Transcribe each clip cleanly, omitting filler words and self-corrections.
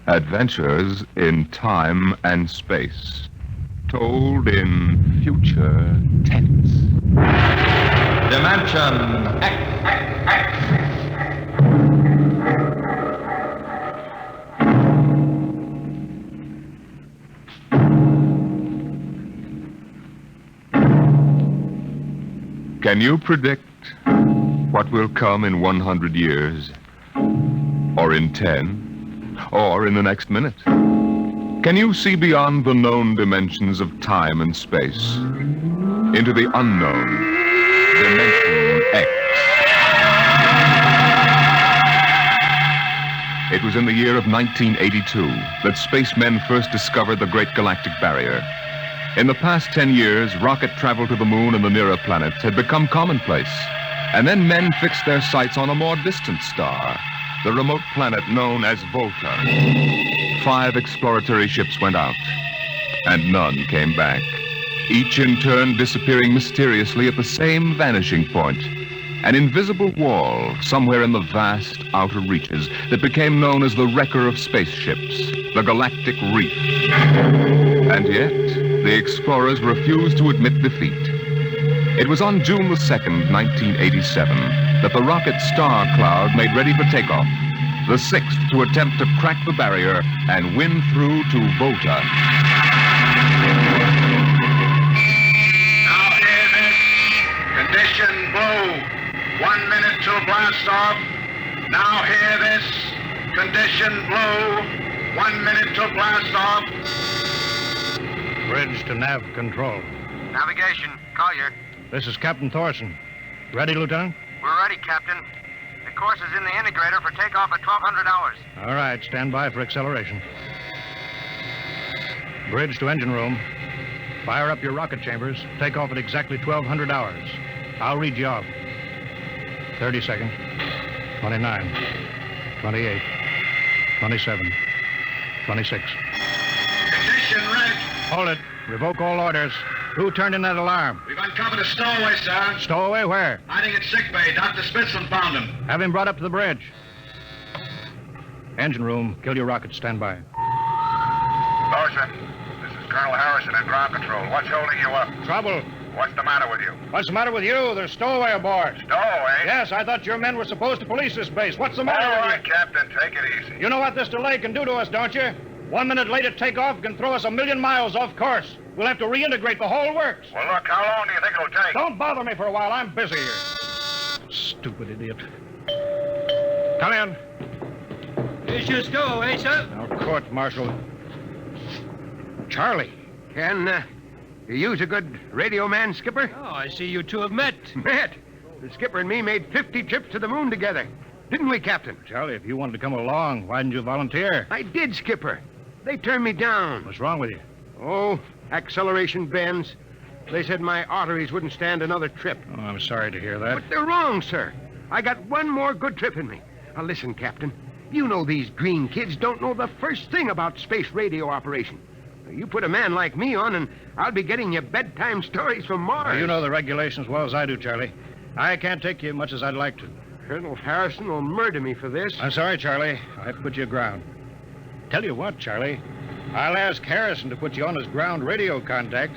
Adventures in time and space, told in future tense. Dimension X. Can you predict what will come in 100 years? Or in 10? Or in the next minute? Can you see beyond the known dimensions of time and space into the unknown Dimension X? It was in the year of 1982 that spacemen first discovered the Great Galactic Barrier. In the past 10 years, rocket travel to the moon and the nearer planets had become commonplace. And then men fixed their sights on a more distant star, the remote planet known as Volta. 5 exploratory ships went out, and none came back, each in turn disappearing mysteriously at the same vanishing point, an invisible wall somewhere in the vast outer reaches that became known as the wrecker of spaceships, the Galactic Reef. And yet, the explorers refused to admit defeat. It was on June the 2nd, 1987, that the rocket Star Cloud made ready for takeoff, the 6th to attempt to crack the barrier and win through to Volta. Now hear this. Condition blue. 1 minute till blast off. Now hear this. Condition blue. 1 minute till blast off. Bridge to nav control. Navigation, Collier. This is Captain Thorson. Ready, Lieutenant? We're ready, Captain. The course is in the integrator for takeoff at 1200 hours. All right, stand by for acceleration. Bridge to engine room. Fire up your rocket chambers. Take off at exactly 1200 hours. I'll read you off. 30 seconds. 29. 28. 27. 26. Condition red. Hold it. Revoke all orders. Who turned in that alarm? We've uncovered a stowaway, sir. Stowaway where? Hiding at sick bay. Dr. Spitzman found him. Have him brought up to the bridge. Engine room. Kill your rockets. Stand by. Thorson, this is Colonel Harrison in ground control. What's holding you up? Trouble. What's the matter with you? What's the matter with you? There's stowaway aboard. Stowaway? Yes, I thought your men were supposed to police this base. What's the matter All with right, Captain, take it easy. you? You know what this delay can do to us, don't you? 1 minute late at takeoff can throw us 1,000,000 miles off course. We'll have to reintegrate the whole works. Well, look, how long do you think it'll take? Don't bother me for a while. I'm busy here. Stupid idiot. Come in. Here's your stowaway, sir. Now, court martial. Charlie. Can you use a good radio man, Skipper? Oh, I see you two have met. Met. The skipper and me made 50 trips to the moon together. Didn't we, Captain? Charlie, if you wanted to come along, why didn't you volunteer? I did, Skipper. They turned me down. What's wrong with you? Oh, acceleration bends. They said my arteries wouldn't stand another trip. Oh, I'm sorry to hear that. But they're wrong, sir. I got one more good trip in me. Now, listen, Captain. You know these green kids don't know the first thing about space radio operation. You put a man like me on, and I'll be getting you bedtime stories from Mars. Well, you know the regulations as well as I do, Charlie. I can't take you as much as I'd like to. Colonel Harrison will murder me for this. I'm sorry, Charlie. I have to put you aground. Tell you what, Charlie. I'll ask Harrison to put you on his ground radio contact.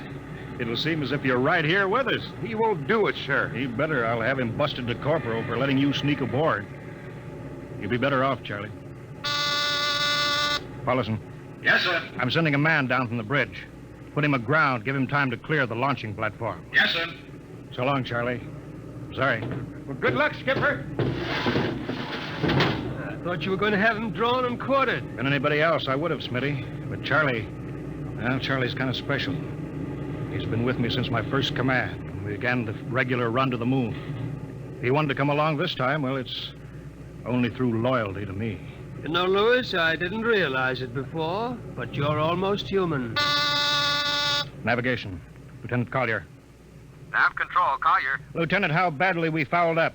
It'll seem as if you're right here with us. He won't do it, sir. He better. I'll have him busted to corporal for letting you sneak aboard. You'll be better off, Charlie. Paulison. Yes, sir. I'm sending a man down from the bridge. Put him aground. Give him time to clear the launching platform. Yes, sir. So long, Charlie. Sorry. Well, good luck, Skipper. I thought you were going to have him drawn and quartered. Been anybody else, I would have, Smitty. But Charlie, well, Charlie's kind of special. He's been with me since my first command, when we began the regular run to the moon. If he wanted to come along this time, well, it's only through loyalty to me. You know, Lewis, I didn't realize it before, but you're almost human. Navigation. Lieutenant Collier. Nav control, Collier. Lieutenant, how badly we fouled up.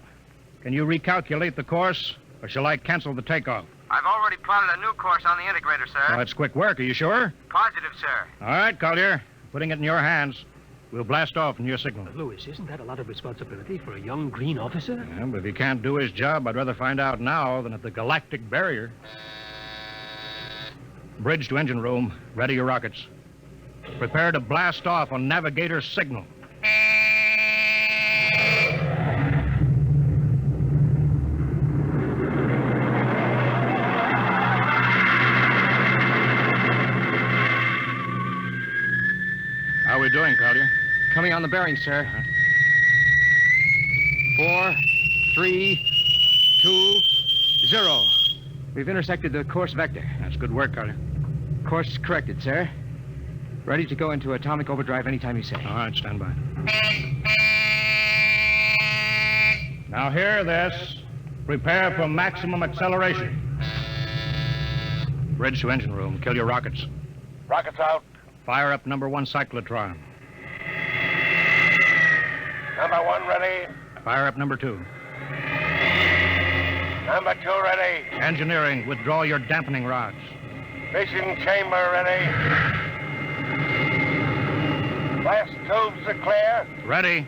Can you recalculate the course, or shall I cancel the takeoff? I've already plotted a new course on the integrator, sir. Oh, that's quick work. Are you sure? Positive, sir. All right, Collier. Putting it in your hands. We'll blast off in your signal. Lewis, isn't that a lot of responsibility for a young green officer? Yeah, but if he can't do his job, I'd rather find out now than at the Galactic Barrier. Bridge to engine room. Ready your rockets. Prepare to blast off on navigator's signal. How are we doing, Collier? Coming on the bearing, sir. 4, 3, 2, 0. We've intersected the course vector. That's good work, Collier. Course corrected, sir. Ready to go into atomic overdrive anytime you say. All right, stand by. Now hear this. Prepare for maximum acceleration. Bridge to engine room. Kill your rockets. Rockets out. Fire up number 1 cyclotron. Number 1 ready. Fire up number 2. Number 2 ready. Engineering, withdraw your dampening rods. Fission chamber ready. Blast tubes are clear. Ready.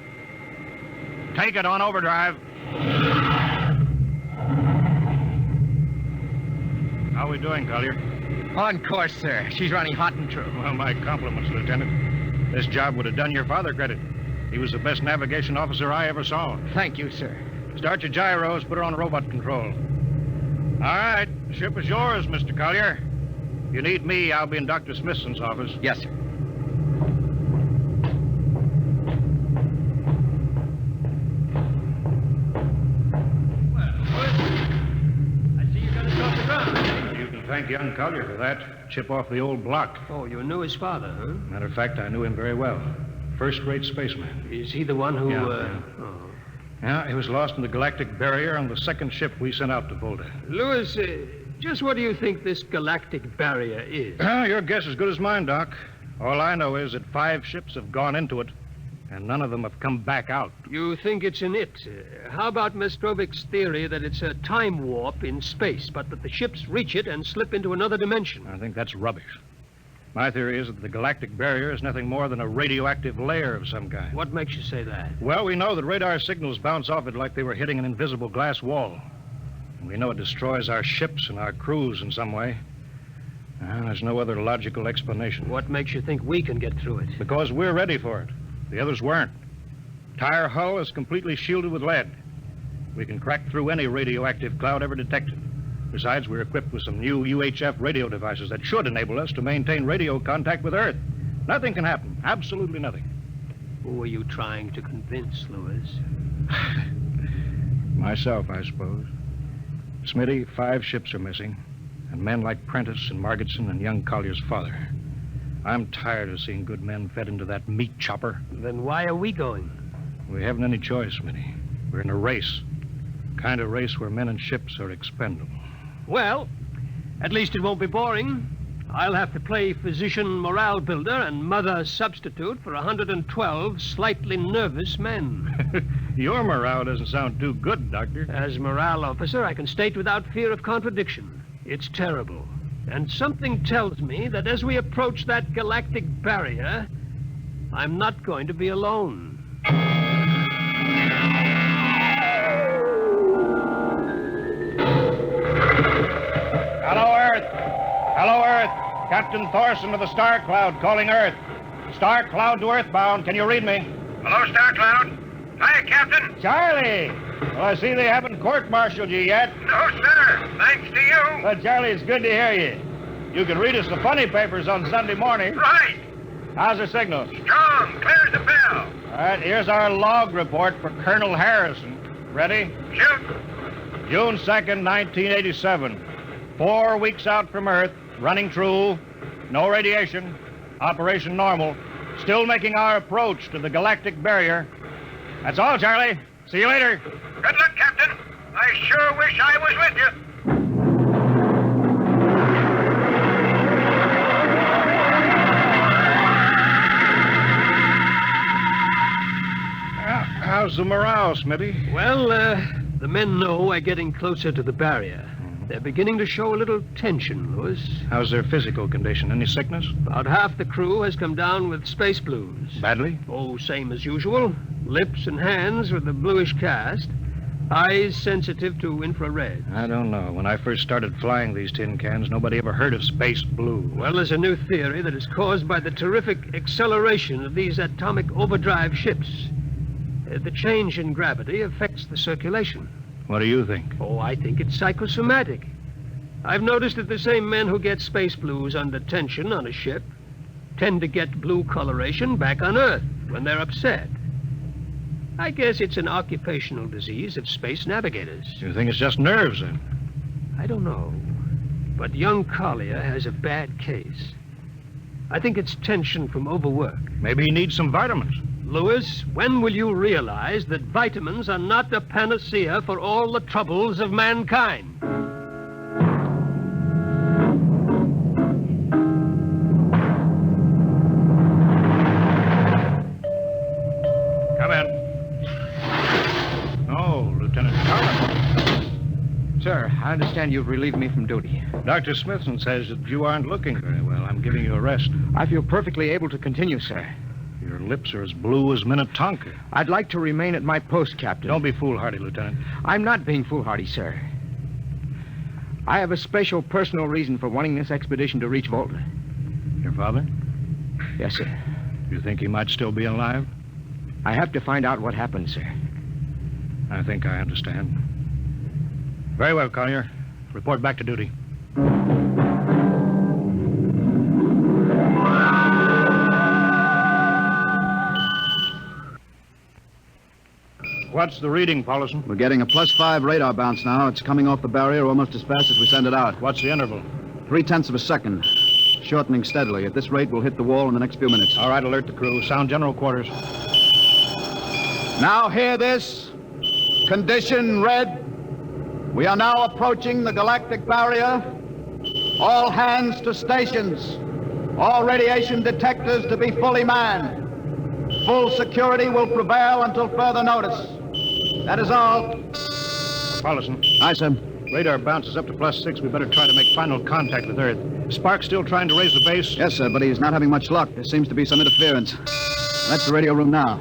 Take it on overdrive. How are we doing, Collier? On course, sir. She's running hot and true. Well, my compliments, Lieutenant. This job would have done your father credit. He was the best navigation officer I ever saw. Thank you, sir. Start your gyros, put her on robot control. All right, the ship is yours, Mr. Collier. If you need me, I'll be in Dr. Smithson's office. Yes, sir. You can thank young Collier for that. Chip off the old Bloch. Oh, you knew his father, huh? Matter of fact, I knew him very well. First-rate spaceman. Is he the one who, Yeah. Yeah, he was lost in the galactic barrier on the second ship we sent out to Volta. Louis, just what do you think this galactic barrier is? Your guess is as good as mine, Doc. All I know is that 5 ships have gone into it, and none of them have come back out. You think it's an it. How about Mestrovic's theory that it's a time warp in space, but that the ships reach it and slip into another dimension? I think that's rubbish. My theory is that the galactic barrier is nothing more than a radioactive layer of some kind. What makes you say that? Well, we know that radar signals bounce off it like they were hitting an invisible glass wall. And we know it destroys our ships and our crews in some way. There's no other logical explanation. What makes you think we can get through it? Because we're ready for it. The others weren't. Entire hull is completely shielded with lead. We can crack through any radioactive cloud ever detected. Besides, we're equipped with some new UHF radio devices that should enable us to maintain radio contact with Earth. Nothing can happen. Absolutely nothing. Who are you trying to convince, Louis? Myself, I suppose. Smitty, 5 ships are missing, and men like Prentice and Margetson and young Collier's father. I'm tired of seeing good men fed into that meat chopper. Then why are we going? We haven't any choice, Smitty. We're in a race. Kind of race where men and ships are expendable. Well, at least it won't be boring. I'll have to play physician morale builder and mother substitute for 112 slightly nervous men. Your morale doesn't sound too good, Doctor. As morale officer, I can state without fear of contradiction. It's terrible. And something tells me that as we approach that galactic barrier, I'm not going to be alone. Hello, Earth. Hello, Earth. Captain Thorson of the Star Cloud calling Earth. Star Cloud to Earthbound. Can you read me? Hello, Star Cloud. Hiya, Captain. Charlie! Well, I see they haven't court-martialed you yet. No, sir. Thanks to you. Well, Charlie, it's good to hear you. You can read us the funny papers on Sunday morning. Right. How's the signal? Strong. Clear as a bell. All right, here's our log report for Colonel Harrison. Ready? Shoot. June 2nd, 1987. 4 weeks out from Earth, running true, no radiation, operation normal, still making our approach to the galactic barrier. That's all, Charlie. See you later. Good luck, Captain. I sure wish I was with you. How's the morale, Smitty? Well, the men know we're getting closer to the barrier. They're beginning to show a little tension, Louis. How's their physical condition? Any sickness? About half the crew has come down with space blues. Badly? Oh, same as usual. Lips and hands with a bluish cast. Eyes sensitive to infrared. I don't know. When I first started flying these tin cans, nobody ever heard of space blue. Well, there's a new theory that is caused by the terrific acceleration of these atomic overdrive ships. The change in gravity affects the circulation. What do you think? Oh, I think it's psychosomatic. I've noticed that the same men who get space blues under tension on a ship tend to get blue coloration back on Earth when they're upset. I guess it's an occupational disease of space navigators. You think it's just nerves, then? I don't know. But young Collier has a bad case. I think it's tension from overwork. Maybe he needs some vitamins. Lewis, when will you realize that vitamins are not the panacea for all the troubles of mankind? Come in. Oh, Lieutenant Collins. Sir, I understand you've relieved me from duty. Dr. Smithson says that you aren't looking very well. I'm giving you a rest. I feel perfectly able to continue, sir. Your lips are as blue as Minnetonka. I'd like to remain at my post, Captain. Don't be foolhardy, Lieutenant. I'm not being foolhardy, sir. I have a special personal reason for wanting this expedition to reach Volta. Your father? Yes, sir. You think he might still be alive? I have to find out what happened, sir. I think I understand. Very well, Collier. Report back to duty. What's the reading, Paulson? We're getting a +5 radar bounce now. It's coming off the barrier almost as fast as we send it out. What's the interval? 0.3 of a second. Shortening steadily. At this rate, we'll hit the wall in the next few minutes. All right, alert the crew. Sound general quarters. Now hear this. Condition red. We are now approaching the galactic barrier. All hands to stations. All radiation detectors to be fully manned. Full security will prevail until further notice. That is all. Paulson. Aye, sir. Radar bounces up to +6. We better try to make final contact with Earth. Spark's still trying to raise the base? Yes, sir, but he's not having much luck. There seems to be some interference. That's the radio room now.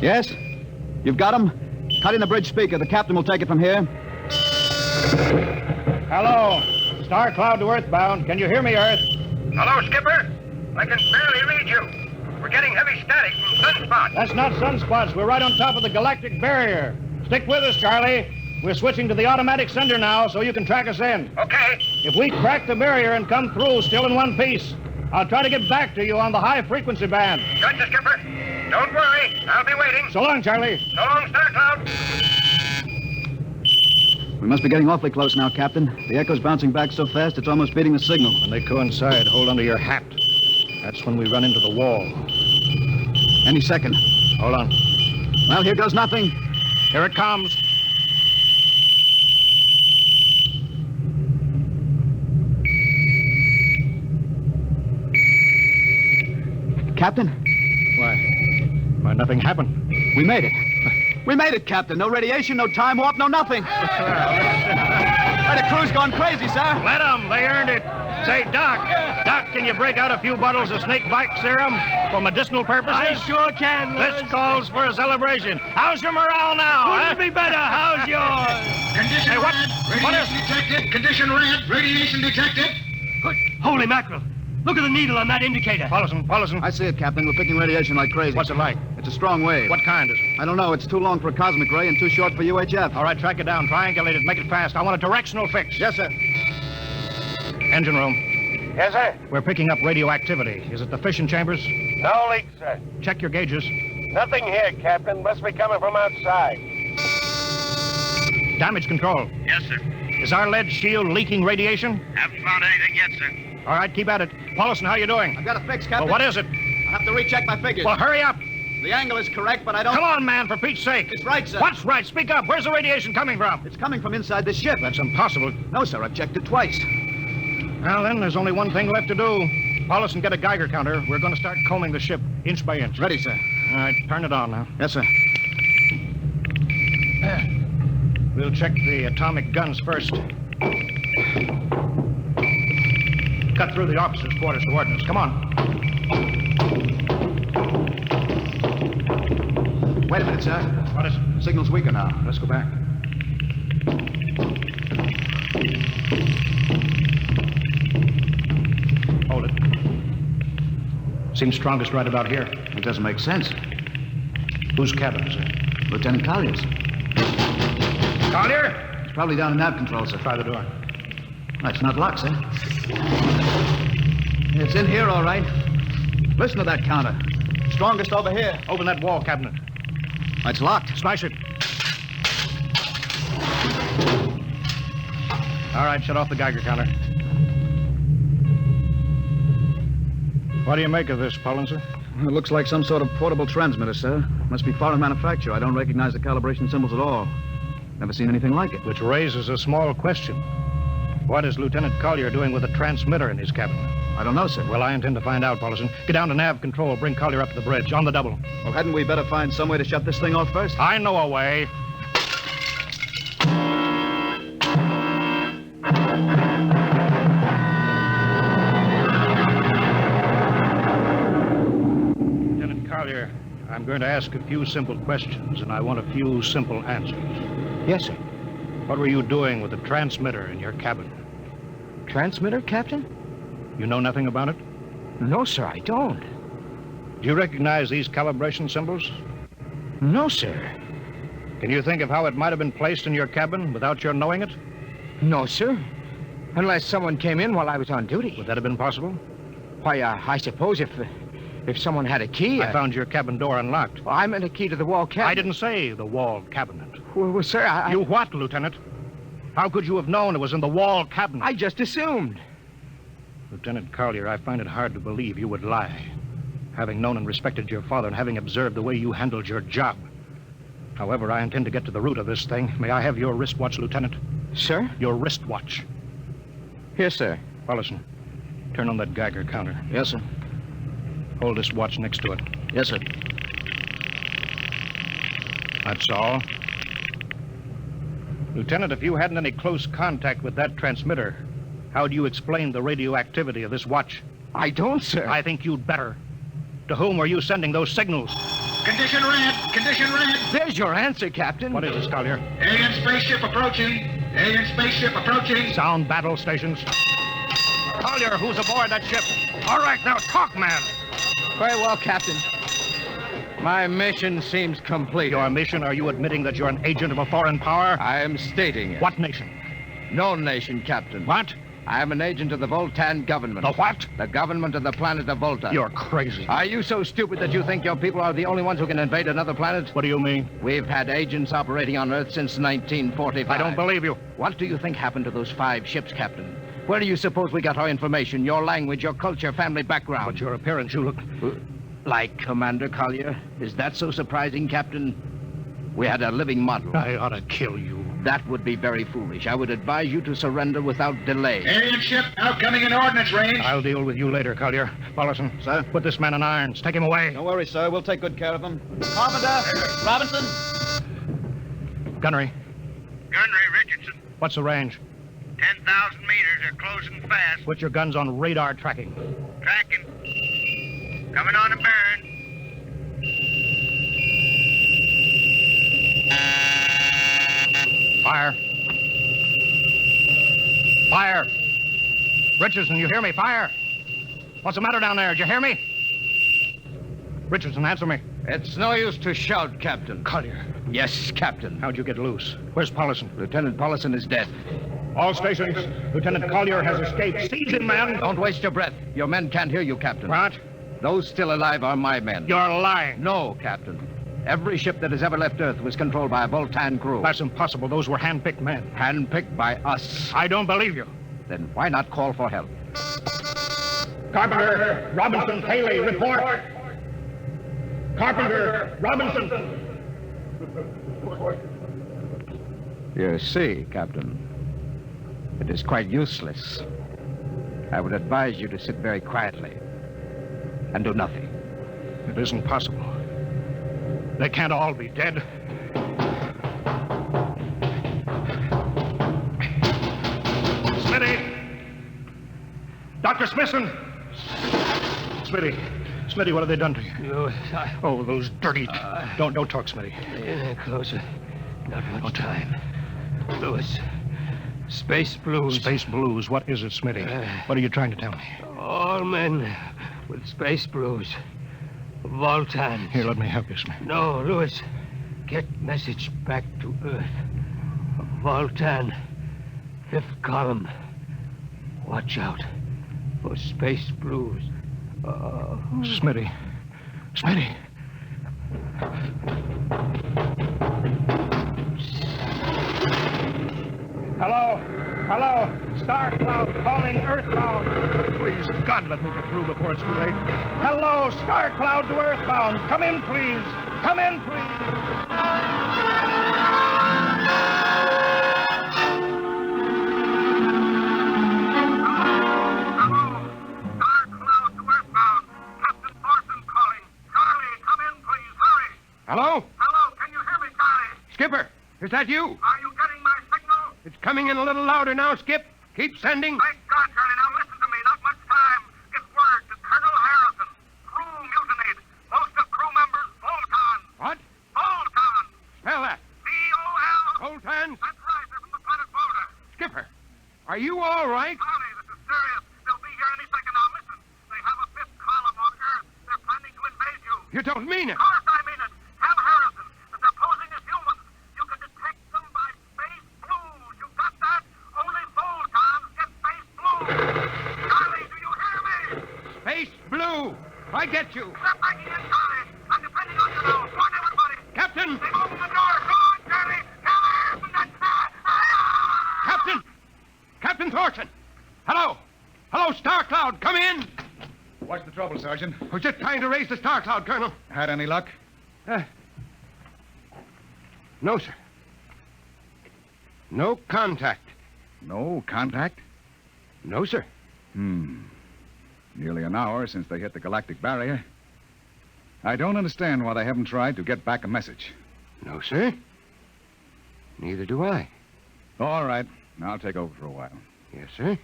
Yes? You've got him? Cut in the bridge speaker. The captain will take it from here. Hello. Star Cloud to Earthbound. Can you hear me, Earth? Hello, Skipper. I can barely read you. We're getting heavy static from sunspots. That's not sunspots. We're right on top of the galactic barrier. Stick with us, Charlie. We're switching to the automatic sender now so you can track us in. Okay. If we crack the barrier and come through still in one piece, I'll try to get back to you on the high-frequency band. Gotcha, Skipper. Don't worry. I'll be waiting. So long, Charlie. So long, Star Cloud. We must be getting awfully close now, Captain. The echo's bouncing back so fast it's almost beating the signal. When they coincide, hold onto your hat. That's when we run into the wall. Any second. Hold on. Well, here goes nothing. Here it comes. Captain? Why, nothing happened. We made it. We made it, Captain. No radiation, no time warp, no nothing. Why, the crew's gone crazy, sir. Let them. They earned it. Say, Doc, can you break out a few bottles of snake bite serum for medicinal purposes? I sure can, Lewis. This calls for a celebration. How's your morale now? Couldn't be better. How's yours? Condition Hey, what? red. What is- Radiation detected. Condition red. Radiation detected. Good. Holy mackerel. Look at the needle on that indicator. Paulson. I see it, Captain. We're picking radiation like crazy. What's it like? It's a strong wave. What kind is it? I don't know. It's too long for a cosmic ray and too short for UHF. All right, track it down. Triangulate it. Make it fast. I want a directional fix. Yes, sir. Engine room. Yes, sir. We're picking up radioactivity. Is it the fission chambers? No leak, sir. Check your gauges. Nothing here, Captain. Must be coming from outside. Damage control. Yes, sir. Is our lead shield leaking radiation? Haven't found anything yet, sir. All right, keep at it. Paulson, how you doing? I've got a fix, Well, Captain. what is it? I'll have to recheck my figures. Well, hurry up. The angle is correct, but I don't... Come on, man, for Pete's sake. It's right, sir. What's right? Speak up. Where's the radiation coming from? It's coming from inside this ship. That's impossible. No, sir. I've checked it twice. Well, then, there's only one thing left to do. Paulson, get a Geiger counter. We're going to start combing the ship inch by inch. Ready, sir. All right, turn it on now. Yes, sir. We'll check the atomic guns first. Cut through the officers' quarters coordinates. Come on. Wait a minute, sir. What is it? Signal's weaker now. Let's go back. Hold it. Seems strongest right about here. It doesn't make sense. Whose cabin is it? Lieutenant Collier's. Collier! It's probably down in nav control, sir. Try the door. It's not locked, sir. It's in here, all right. Listen to that counter. Strongest over here. Open that wall cabinet. It's locked. Smash it. All right, shut off the Geiger counter. What do you make of this, Pullenzer? It looks like some sort of portable transmitter, sir. Must be foreign manufacture. I don't recognize the calibration symbols at all. Never seen anything like it. Which raises a small question. What is Lieutenant Collier doing with a transmitter in his cabin? I don't know, sir. Well, I intend to find out, Paulson. Get down to nav control. Bring Collier up to the bridge. On the double. Well, hadn't we better find some way to shut this thing off first? I know a way. Lieutenant Collier, I'm going to ask a few simple questions, and I want a few simple answers. Yes, sir. What were you doing with the transmitter in your cabin? Transmitter, Captain? You know nothing about it? No, sir, I don't. Do you recognize these calibration symbols? No, sir. Can you think of how it might have been placed in your cabin without your knowing it? No, sir. Unless someone came in while I was on duty. Would that have been possible? Why, I suppose if someone had a key... I found your cabin door unlocked. Well, I meant a key to the wall cabinet. I didn't say the wall cabinet. Well, sir, You what, Lieutenant? How could you have known it was in the wall cabinet? I just assumed. Lieutenant Collier, I find it hard to believe you would lie. Having known and respected your father and having observed the way you handled your job. However, I intend to get to the root of this thing. May I have your wristwatch, Lieutenant? Sir? Your wristwatch. Here, sir. Paulson, turn on that Geiger counter. Yes, sir. Hold this watch next to it. Yes, sir. That's all. Lieutenant, if you hadn't any close contact with that transmitter, how do you explain the radioactivity of this watch? I don't, sir. I think you'd better. To whom were you sending those signals? Condition red. Condition red. There's your answer, Captain. What is this, Collier? Alien spaceship approaching. Alien spaceship approaching. Sound battle stations. Collier, who's aboard that ship? All right, now talk, man. Very well, Captain. My mission seems complete. Your mission? Are you admitting that you're an agent of a foreign power? I am stating it. What nation? No nation, Captain. What? I am an agent of the Voltan government. The what? The government of the planet of Volta. You're crazy. Are you so stupid that you think your people are the only ones who can invade another planet? What do you mean? We've had agents operating on Earth since 1945. I don't believe you. What do you think happened to those 5 ships, Captain? Where do you suppose we got our information, your language, your culture, family background? But your appearance, you look... Like Commander Collier? Is that so surprising, Captain? We had a living model. I ought to kill you. That would be very foolish. I would advise you to surrender without delay. Alien ship now coming in ordnance range. I'll deal with you later, Collier. Paulson, Sir? put this man in irons. Take him away. Don't worry, sir. We'll take good care of him. Carpenter! Robinson! Gunnery, Gunnery Richardson. what's the range? 10,000 meters. Are closing fast. Put your guns on radar tracking. Tracking. Coming on a burn. Fire. Fire. Richardson, you hear me? Fire. What's the matter down there? Did you hear me? Richardson, answer me. It's no use to shout, Captain. Collier. Yes, Captain. How'd you get loose? Where's Paulson? Lieutenant Paulson is dead. All stations. Lieutenant Collier has escaped. Seize him, man. Don't waste your breath. Your men can't hear you, Captain. What? Those still alive are my men. You're lying. No, Captain. Every ship that has ever left Earth was controlled by a Voltan crew. That's impossible. Those were hand-picked men. Handpicked by us. I don't believe you. Then why not call for help? Carpenter, Robinson, Haley, report. Carpenter, Robinson. You see, Captain, it is quite useless. I would advise you to sit very quietly and do nothing. It isn't possible. They can't all be dead. Smitty! Dr. Smithson! Smitty, what have they done to you? Oh, those dirty... Don't talk, Smitty. Closer. Not much time. Lewis, Space blues. Space blues. What is it, Smitty? What are you trying to tell me? All men with space blues. Voltan. Here, let me help you, Smith. No, Lewis. Get message back to Earth. Voltan. 5th column. Watch out for space blues. Smitty. Smitty. Hello. Star Cloud calling Earthbound. Please, God, let me get through before it's too late. Hello, Star Cloud to Earthbound. Come in, please. Come in, please. Hello? Hello, can you hear me, Charlie? Skipper, is that you? Are you getting my signal? It's coming in a little louder now, Skip. Keep sending. Thank God, Charlie. Now listen to me. Not much time. Get word to Colonel Harrison. Crew mutinied. Most of crew members, Voltan. What? Voltan. Spell that. V-O-L. Voltans? That's right. They're from the planet Volta. Skipper, are you all right? Charlie, this is serious. They'll be here any second now. Listen. They have a 5th column on Earth. They're planning to invade you. You don't mean it. Of course I mean it. Tell Harrison that they're posing as humans. You can detect them by space blues. You got that? Only Voltans get space blues. Charlie, do you hear me? Space Blue. I get you. Step back in, Charlie. I'm depending on you now. Warn everybody. Captain! They've opened the door. Go on, Charlie. Tell Harrison that... Captain! Captain Thorson! Hello! Hello, Star Cloud, come in! What's the trouble, Sergeant? We're just trying to raise the Star Cloud, Colonel. Had any luck? No, sir. No contact. No contact? No, sir. Nearly an hour since they hit the galactic barrier. I don't understand why they haven't tried to get back a message. No, sir. Neither do I. All right. I'll take over for a while. Yes, sir.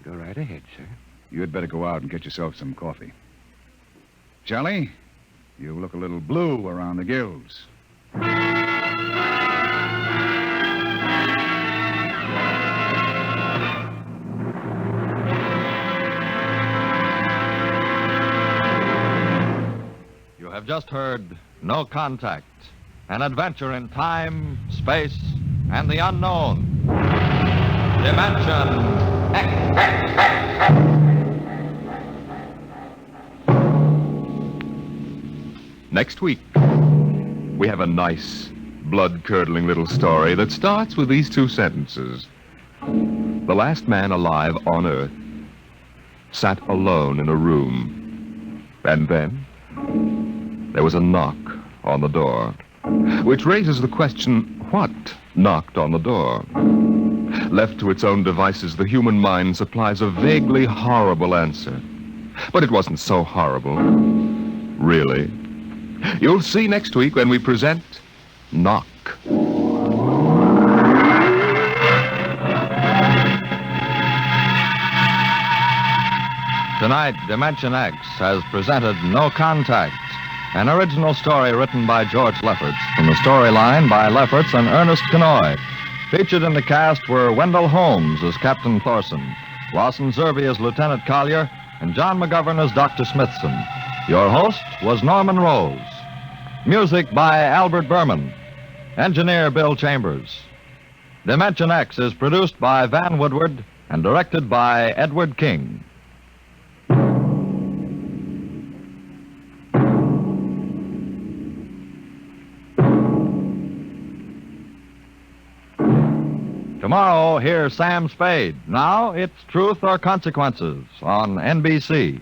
Go right ahead, sir. You'd better go out and get yourself some coffee. Charlie, you look a little blue around the gills. You have just heard No Contact, an adventure in time, space, and the unknown. Dimension X. Next week, we have a nice, blood-curdling little story that starts with these 2 sentences. The last man alive on Earth sat alone in a room. And then there was a knock on the door, which raises the question, what knocked on the door? Left to its own devices, the human mind supplies a vaguely horrible answer. But it wasn't so horrible, really. You'll see next week when we present Knock. Tonight, Dimension X has presented No Contact, an original story written by George Lefferts, from the storyline by Lefferts and Ernest Kinoy. Featured in the cast were Wendell Holmes as Captain Thorson, Lawson Zerby as Lieutenant Collier, and John McGovern as Dr. Smithson. Your host was Norman Rose. Music by Albert Berman. Engineer Bill Chambers. Dimension X is produced by Van Woodward and directed by Edward King. Tomorrow, hear Sam Spade. Now it's Truth or Consequences on NBC.